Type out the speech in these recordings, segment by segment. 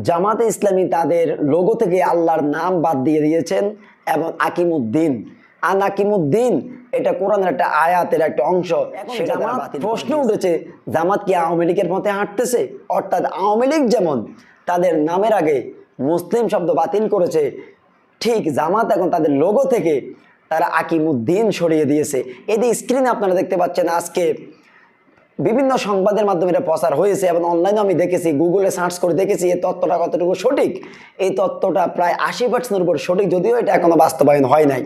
জামাতে ইসলামী তাদের লোগো থেকে আল্লাহর নাম বাদ দিয়ে দিয়েছেন এবং আকিমুদ্দিন আনাকিমুদ্দিন এটা কোরআনের একটা আয়াতের একটা অংশ। সেটা প্রশ্ন উঠেছে, জামাত কি আওয়ামী লীগের মতে হাঁটতেছে? অর্থাৎ আওয়ামী লীগ যেমন তাদের নামের আগে মুসলিম শব্দ বাতিল করেছে, ঠিক জামাত এখন তাদের লোগো থেকে তারা আকিমুদ্দিন সরিয়ে দিয়েছে। এটি স্ক্রিনে আপনারা দেখতে পাচ্ছেন। আজকে বিভিন্ন সংবাদের মাধ্যমে এটা প্রচার হয়েছে এবং অনলাইনে আমি দেখেছি, গুগলে সার্চ করে দেখেছি এই তথ্যটা কতটুকু সঠিক। এই তথ্যটা প্রায় 80%-এর উপর সঠিক, যদিও এটা এখনো বাস্তবায়ন হয় নাই।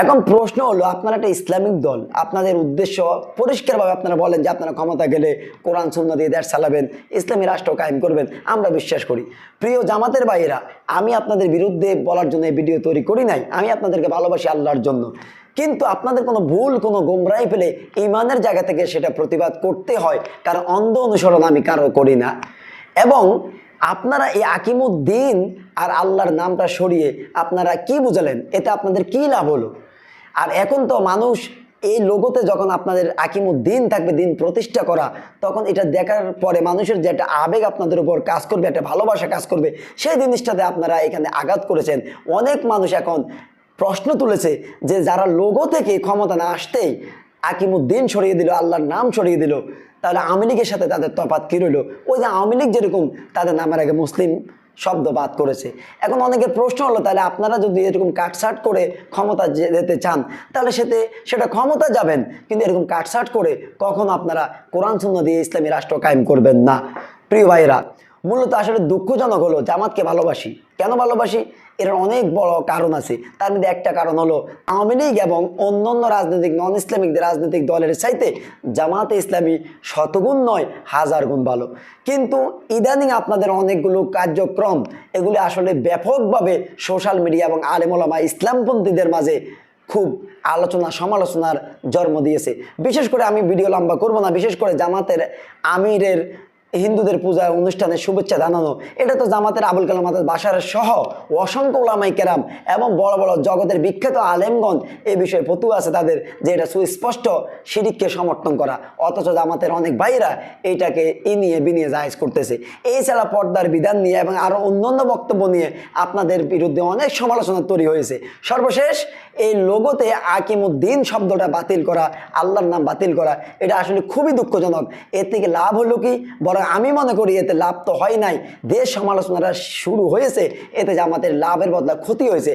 এখন প্রশ্ন হলো, আপনারা একটা ইসলামিক দল, আপনাদের উদ্দেশ্য পরিষ্কারভাবে আপনারা বলেন যে আপনারা ক্ষমতা গেলে কোরআন সুন্নাহ দিয়ে দেশ চালাবেন, ইসলামী রাষ্ট্র কায়েম করবেন, আমরা বিশ্বাস করি। প্রিয় জামাতের ভাইয়েরা, আমি আপনাদের বিরুদ্ধে বলার জন্য এই ভিডিও তৈরি করি নাই, আমি আপনাদেরকে ভালোবাসি আল্লাহর জন্য। কিন্তু আপনাদের কোনো ভুল, কোনো গোমরাহি পেলে ইমানের জায়গা থেকে সেটা প্রতিবাদ করতে হয়, কারণ অন্ধ অনুসরণ আমি কারো করি না। এবং আপনারা এই আকিমুদ্দিন আর আল্লাহর নামটা সরিয়ে আপনারা কি বুঝালেন? এতে আপনাদের কি লাভ হলো? আর এখন তো মানুষ এই লোগোতে যখন আপনাদের আকিমুদ্দিন থাকবে, দিন প্রতিষ্ঠা করা, তখন এটা দেখার পরে মানুষের যে একটা আবেগ আপনাদের উপর কাজ করবে, একটা ভালোবাসা কাজ করবে, সেই জিনিসটাতে আপনারা এখানে আঘাত করেছেন। অনেক মানুষ এখন প্রশ্ন তুলেছে যে যারা লোগো থেকে ক্ষমতা না আসতেই আকিমুদ্দিন সরিয়ে দিল, আল্লাহর নাম সরিয়ে দিল, তাহলে আওয়ামী লীগের সাথে তাদের তফাৎ কী রইল? ওই যে আওয়ামী লীগ যেরকম তাদের নামের আগে মুসলিম শব্দ বাদ করেছে। এখন অনেকের প্রশ্ন হলো, তাহলে আপনারা যদি এরকম কাটছাট করে ক্ষমতা যেতে চান, তাহলে সেটা ক্ষমতা যাবেন, কিন্তু এরকম কাটছাট করে কখনো আপনারা কোরআন সুন্নাহ দিয়ে ইসলামী রাষ্ট্র কায়েম করবেন না। প্রিয় ভাইরা, মূলত আসলে দুঃখজনক হলো, জামাতকে ভালোবাসি, কেন ভালোবাসি? এর অনেক বড় কারণ আছে। তার মধ্যে একটা কারণ হলো, আওয়ামী লীগ এবং অন্যান্য রাজনৈতিক নন ইসলামিকদের রাজনৈতিক দলের চাইতে জামাতে ইসলামী শতগুণ নয়, 1000 গুণ ভালো। কিন্তু ইদানিং আপনাদের অনেকগুলো কার্যক্রম, এগুলি আসলে ব্যাপকভাবে সোশ্যাল মিডিয়া এবং আলেম ওলামা ইসলামপন্থীদের মাঝে খুব আলোচনা সমালোচনার জন্ম দিয়েছে। বিশেষ করে আমি ভিডিও লম্বা করবো না, বিশেষ করে জামাতের আমিরের হিন্দুদের পূজা অনুষ্ঠানে শুভেচ্ছা জানানো, এটা তো জামাতের আবুল কালাম আজাদ বাশার সহ অসংখ্য উলামায়ে কেরাম এবং বড় বড় জগতের বিখ্যাত আলেমগণ এই বিষয়ে ফতোয়া আছে তাদের, যে এটা সুস্পষ্ট শিরিককে সমর্থন করা। অথচ জামাতের অনেক ভাইরা এইটাকে ইনিয়ে বিনিয়ে জায়েজ করতেছে। এছাড়া পর্দার বিধান নিয়ে এবং আরও অন্যান্য বক্তব্য নিয়ে আপনাদের বিরুদ্ধে অনেক সমালোচনা তৈরি হয়েছে। সর্বশেষ এই লোগোতে আকিমুদ্দিন শব্দটা বাতিল করা, আল্লাহর নাম বাতিল করা, এটা আসলে খুবই দুঃখজনক। এর থেকে লাভ হলো কি? বরং আমি মনে করি এতে লাভ তো হয় নাই, দেশ সমালোচনাটা শুরু হয়েছে, এতে জামাতের লাভের বদলা ক্ষতি হয়েছে।